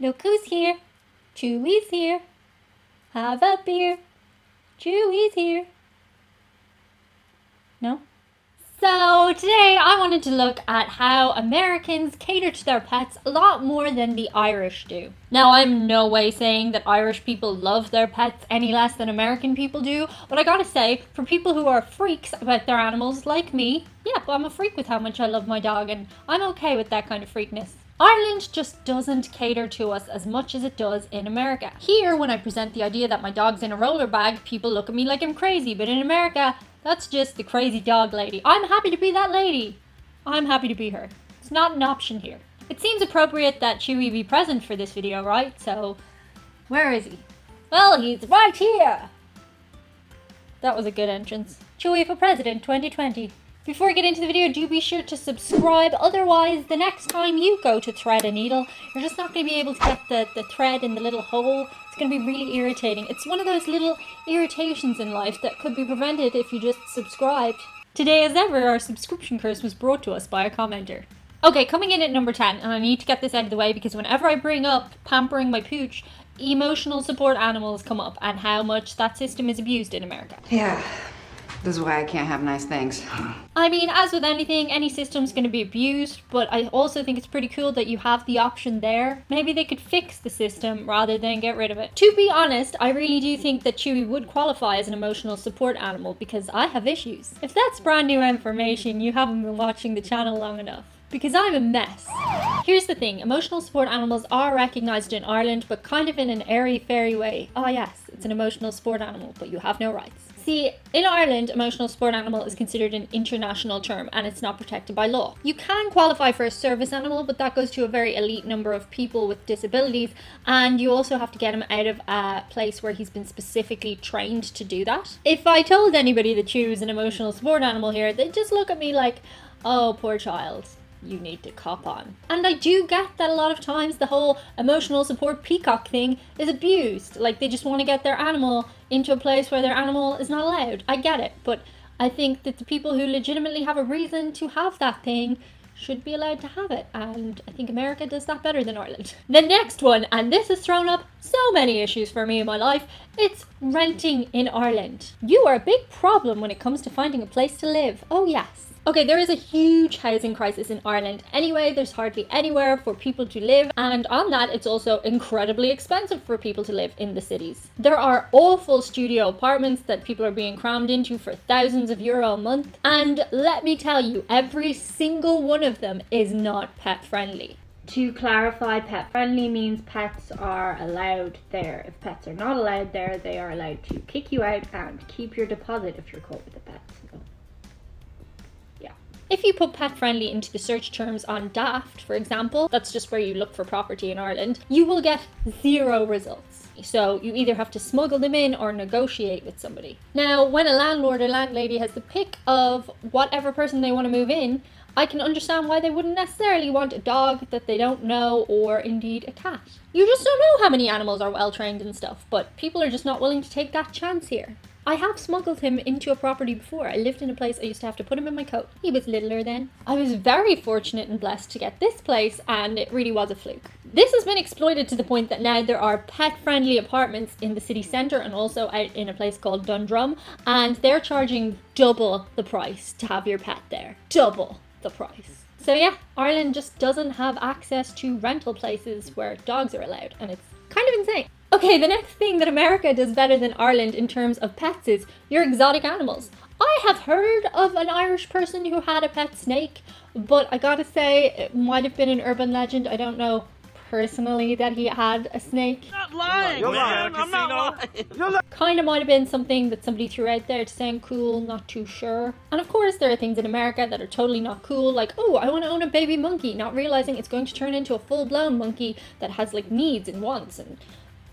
Look who's here. Chewy's here. Have a beer. Chewy's here. No? So today I wanted to look at how Americans cater to their pets a lot more than the Irish do. Now, I'm no way saying that Irish people love their pets any less than American people do, but I gotta say, for people who are freaks about their animals like me, yeah, well, I'm a freak with how much I love my dog, and I'm okay with that kind of freakness. Ireland just doesn't cater to us as much as it does in America. Here, when I present the idea that my dog's in a roller bag, people look at me like I'm crazy, but in America, that's just the crazy dog lady. I'm happy to be that lady. I'm happy to be her. It's not an option here. It seems appropriate that Chewy be present for this video, right? So, where is he? Well, he's right here. That was a good entrance. Chewy for President 2020. Before I get into the video, do be sure to subscribe. Otherwise, the next time you go to thread a needle, you're just not going to be able to get the thread in the little hole. It's going to be really irritating. It's one of those little irritations in life that could be prevented if you just subscribed. Today, as ever, our subscription curse was brought to us by a commenter. Okay, coming in at number 10, and I need to get this out of the way because whenever I bring up pampering my pooch, emotional support animals come up and how much that system is abused in America. Yeah. This is why I can't have nice things. I mean, as with anything, any system's going to be abused, but I also think it's pretty cool that you have the option there. Maybe they could fix the system rather than get rid of it. To be honest, I really do think that Chewy would qualify as an emotional support animal because I have issues. If that's brand new information, you haven't been watching the channel long enough. Because I'm a mess. Here's the thing, emotional support animals are recognised in Ireland, but kind of in an airy-fairy way. Oh yes, it's an emotional support animal, but you have no rights. See, in Ireland, emotional support animal is considered an international term and it's not protected by law. You can qualify for a service animal, but that goes to a very elite number of people with disabilities, and you also have to get him out of a place where he's been specifically trained to do that. If I told anybody that Chewy was an emotional support animal here, they'd just look at me like, oh, poor child. You need to cop on. And I do get that a lot of times the whole emotional support peacock thing is abused. Like they just want to get their animal into a place where their animal is not allowed. I get it, but I think that the people who legitimately have a reason to have that thing should be allowed to have it. And I think America does that better than Ireland. The next one, and this has thrown up so many issues for me in my life, it's renting in Ireland. You are a big problem when it comes to finding a place to live. Oh yes. Okay, there is a huge housing crisis in Ireland. Anyway, there's hardly anywhere for people to live, and on that, it's also incredibly expensive for people to live in the cities. There are awful studio apartments that people are being crammed into for thousands of euro a month, and let me tell you, every single one of them is not pet friendly. To clarify, pet friendly means pets are allowed there. If pets are not allowed there, they are allowed to kick you out and keep your deposit if you're caught with a pet. So. If you put pet friendly into the search terms on Daft, for example, that's just where you look for property in Ireland, you will get 0 results. So you either have to smuggle them in or negotiate with somebody. Now, when a landlord or landlady has the pick of whatever person they want to move in, I can understand why they wouldn't necessarily want a dog that they don't know or indeed a cat. You just don't know how many animals are well trained and stuff, but people are just not willing to take that chance here. I have smuggled him into a property before. I lived in a place I used to have to put him in my coat. He was littler then. I was very fortunate and blessed to get this place, and it really was a fluke. This has been exploited to the point that now there are pet-friendly apartments in the city centre and also out in a place called Dundrum, and they're charging double the price to have your pet there. Double the price. So yeah, Ireland just doesn't have access to rental places where dogs are allowed, and it's kind of insane. Okay, the next thing that America does better than Ireland in terms of pets is your exotic animals. I have heard of an Irish person who had a pet snake, but I gotta say, it might have been an urban legend. I don't know personally that he had a snake. Not lying, you're lying. I'm not lying. Kind of might have been something that somebody threw out there to sound cool, not too sure. And of course, there are things in America that are totally not cool, like, oh, I want to own a baby monkey, not realizing it's going to turn into a full-blown monkey that has like needs and wants and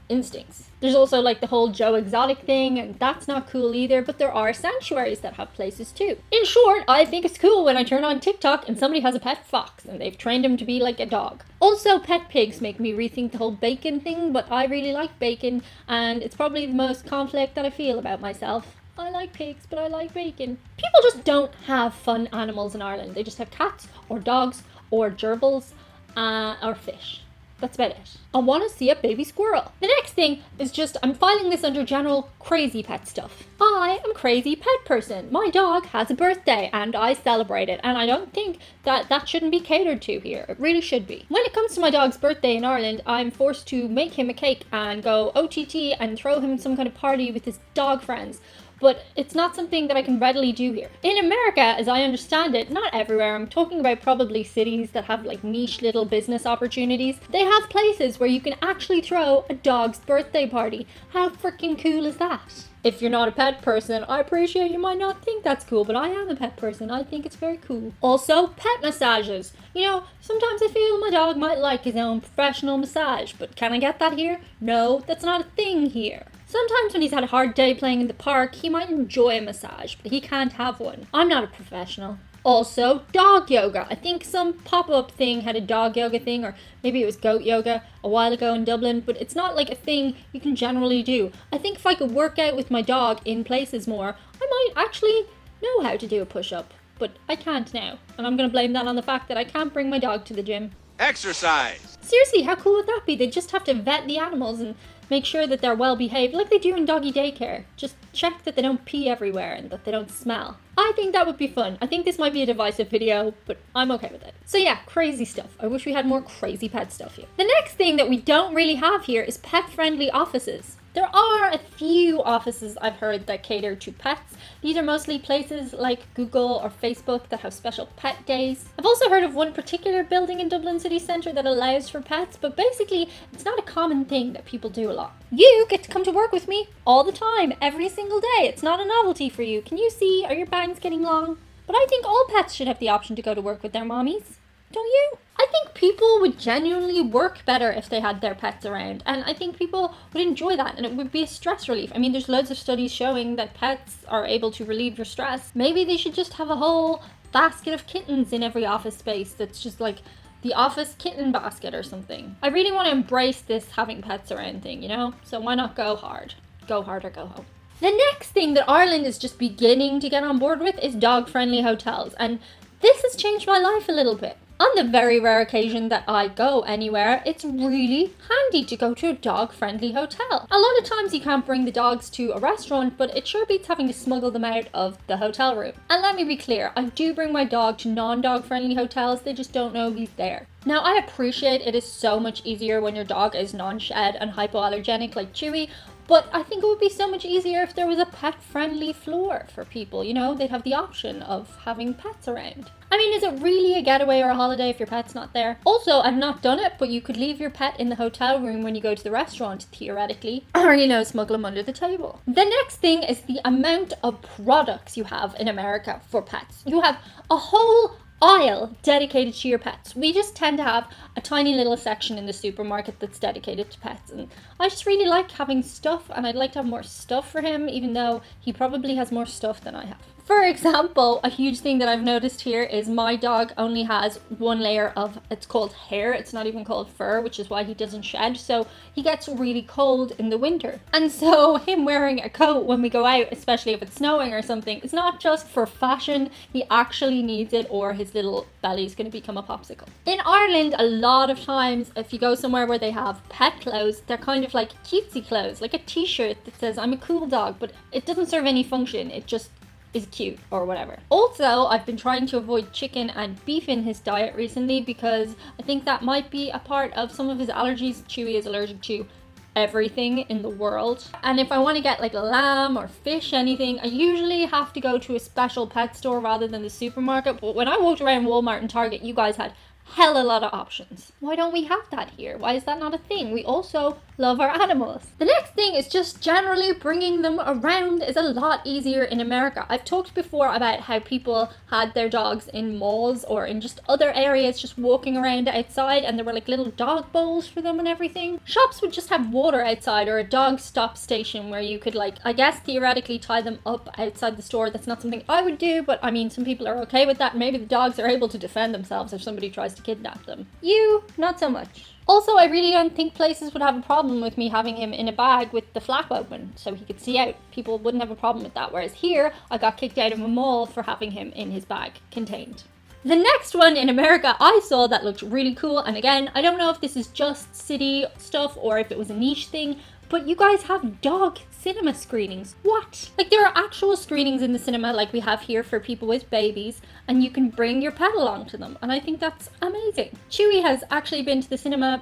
instincts. There's also like the whole Joe Exotic thing, and that's not cool either, but there are sanctuaries that have places too. In short, I think it's cool when I turn on TikTok and somebody has a pet fox and they've trained him to be like a dog. Also, pet pigs make me rethink the whole bacon thing, but I really like bacon, and it's probably the most conflict that I feel about myself. I like pigs, but I like bacon. People just don't have fun animals in Ireland. They just have cats or dogs or gerbils or fish. That's about it. I want to see a baby squirrel. The next thing is just, I'm filing this under general crazy pet stuff. I am a crazy pet person. My dog has a birthday and I celebrate it, and I don't think that shouldn't be catered to here. It really should be. When it comes to my dog's birthday in Ireland, I'm forced to make him a cake and go OTT and throw him some kind of party with his dog friends. But it's not something that I can readily do here. In America, as I understand it, not everywhere, I'm talking about probably cities that have like niche little business opportunities, they have places where you can actually throw a dog's birthday party. How freaking cool is that? If you're not a pet person, I appreciate you might not think that's cool, but I am a pet person. I think it's very cool. Also, pet massages. You know, sometimes I feel my dog might like his own professional massage, but can I get that here? No, that's not a thing here. Sometimes when he's had a hard day playing in the park, he might enjoy a massage, but he can't have one. I'm not a professional. Also, dog yoga. I think some pop-up thing had a dog yoga thing, or maybe it was goat yoga a while ago in Dublin, but it's not like a thing you can generally do. I think if I could work out with my dog in places more, I might actually know how to do a push-up, but I can't now. And I'm going to blame that on the fact that I can't bring my dog to the gym. Exercise. Seriously, how cool would that be? They just have to vet the animals and make sure that they're well behaved, like they do in doggy daycare. Just check that they don't pee everywhere and that they don't smell. I think that would be fun. I think this might be a divisive video, but I'm okay with it. So yeah, crazy stuff. I wish we had more crazy pet stuff here. The next thing that we don't really have here is pet-friendly offices. There are a few offices I've heard that cater to pets. These are mostly places like Google or Facebook that have special pet days. I've also heard of one particular building in Dublin city centre that allows for pets, but basically it's not a common thing that people do a lot. You get to come to work with me all the time, every single day. It's not a novelty for you. Can you see? Are your bangs getting long? But I think all pets should have the option to go to work with their mommies. Don't you? I think people would genuinely work better if they had their pets around, and I think people would enjoy that, and it would be a stress relief. I mean, there's loads of studies showing that pets are able to relieve your stress. Maybe they should just have a whole basket of kittens in every office space that's just like the office kitten basket or something. I really want to embrace this having pets around thing, you know? So why not go hard? Go hard or go home. The next thing that Ireland is just beginning to get on board with is dog-friendly hotels, and this has changed my life a little bit. On the very rare occasion that I go anywhere, it's really handy to go to a dog-friendly hotel. A lot of times you can't bring the dogs to a restaurant, but it sure beats having to smuggle them out of the hotel room. And let me be clear, I do bring my dog to non-dog friendly hotels, they just don't know he's there. Now, I appreciate it is so much easier when your dog is non-shed and hypoallergenic like Chewy, but I think it would be so much easier if there was a pet-friendly floor for people, you know? They'd have the option of having pets around. I mean, is it really a getaway or a holiday if your pet's not there? Also, I've not done it, but you could leave your pet in the hotel room when you go to the restaurant, theoretically. Or, you know, smuggle them under the table. The next thing is the amount of products you have in America for pets. You have a whole aisle dedicated to your pets. We just tend to have a tiny little section in the supermarket that's dedicated to pets, and I just really like having stuff, and I'd like to have more stuff for him, even though he probably has more stuff than I have. For example, a huge thing that I've noticed here is my dog only has one layer of, it's called hair, it's not even called fur, which is why he doesn't shed, so he gets really cold in the winter. And so him wearing a coat when we go out, especially if it's snowing or something, it's not just for fashion, he actually needs it or his little belly's going to become a popsicle. In Ireland, a lot of times, if you go somewhere where they have pet clothes, they're kind of like cutesy clothes, like a t-shirt that says, I'm a cool dog, but it doesn't serve any function, it just is cute or whatever. Also, I've been trying to avoid chicken and beef in his diet recently because I think that might be a part of some of his allergies. Chewy is allergic to everything in the world. And if I want to get like lamb or fish, anything, I usually have to go to a special pet store rather than the supermarket. But when I walked around Walmart and Target, you guys had hell a lot of options. Why don't we have that here? Why is that not a thing? We also love our animals. The next thing is just generally bringing them around is a lot easier in America. I've talked before about how people had their dogs in malls or in just other areas just walking around outside, and there were like little dog bowls for them and everything. Shops would just have water outside or a dog stop station where you could, like, I guess theoretically tie them up outside the store. That's not something I would do, but I mean, some people are okay with that. Maybe the dogs are able to defend themselves if somebody tries to kidnap them. You, not so much. Also, I really don't think places would have a problem with me having him in a bag with the flap open so he could see out. People wouldn't have a problem with that. Whereas here, I got kicked out of a mall for having him in his bag, contained. The next one in America I saw that looked really cool, and again, I don't know if this is just city stuff or if it was a niche thing, but you guys have dog cinema screenings. What? Like, there are actual screenings in the cinema like we have here for people with babies, and you can bring your pet along to them, and I think that's amazing. Chewy has actually been to the cinema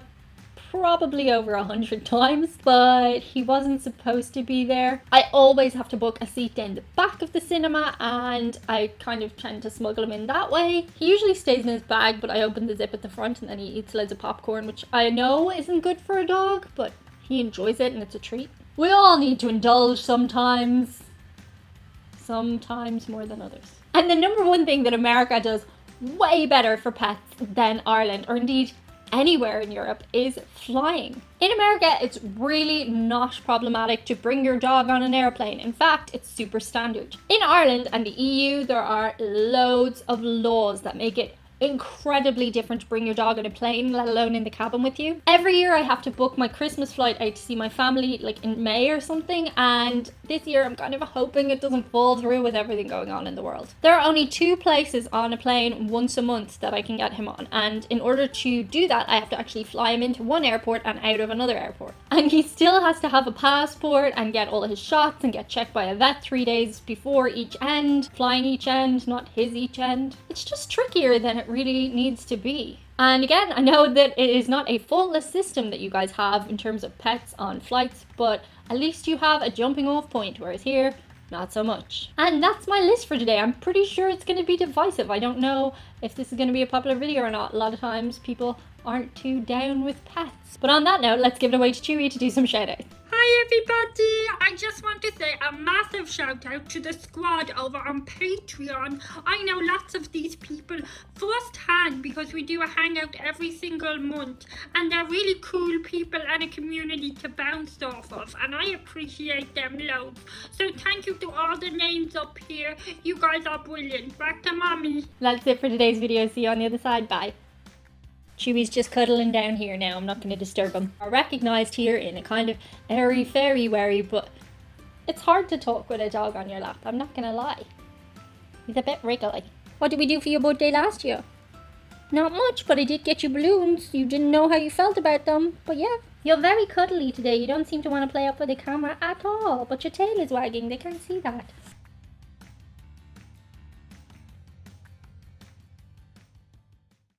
probably over 100 times, but he wasn't supposed to be there. I always have to book a seat down the back of the cinema, and I kind of tend to smuggle him in that way. He usually stays in his bag, but I open the zip at the front and then he eats loads of popcorn, which I know isn't good for a dog, but he enjoys it and it's a treat. We all need to indulge sometimes more than others. And the number one thing that America does way better for pets than Ireland, or indeed anywhere in Europe, is flying. In America, it's really not problematic to bring your dog on an airplane. In fact, it's super standard. In Ireland and the EU, there are loads of laws that make it incredibly different to bring your dog on a plane, let alone in the cabin with you. Every year I have to book my Christmas flight out to see my family like in May or something, and this year I'm kind of hoping it doesn't fall through with everything going on in the world. There are only 2 places on a plane once a month that I can get him on, and in order to do that I have to actually fly him into one airport and out of another airport. And he still has to have a passport and get all of his shots and get checked by a vet 3 days before each end, flying each end, not his each end. It's just trickier than it really needs to be. And again, I know that it is not a faultless system that you guys have in terms of pets on flights, but at least you have a jumping off point, whereas here, not so much. And that's my list for today. I'm pretty sure it's going to be divisive. I don't know if this is going to be a popular video or not. A lot of times people aren't too down with pets. But on that note, let's give it away to Chewy to do some shout outs. Hi everybody! I just want to say a massive shout out to the squad over on Patreon. I know lots of these people firsthand because we do a hangout every single month, and they're really cool people and a community to bounce off of, and I appreciate them loads. So thank you to all the names up here. You guys are brilliant. Back to mommy. That's it for today's video. See you on the other side. Bye. Chewy's just cuddling down here now. I'm not going to disturb him. I recognised here in a kind of airy fairy wary, but it's hard to talk with a dog on your lap. I'm not going to lie. He's a bit wriggly. What did we do for your birthday last year? Not much, but I did get you balloons. You didn't know how you felt about them, but yeah. You're very cuddly today. You don't seem to want to play up with the camera at all, but your tail is wagging. They can't see that.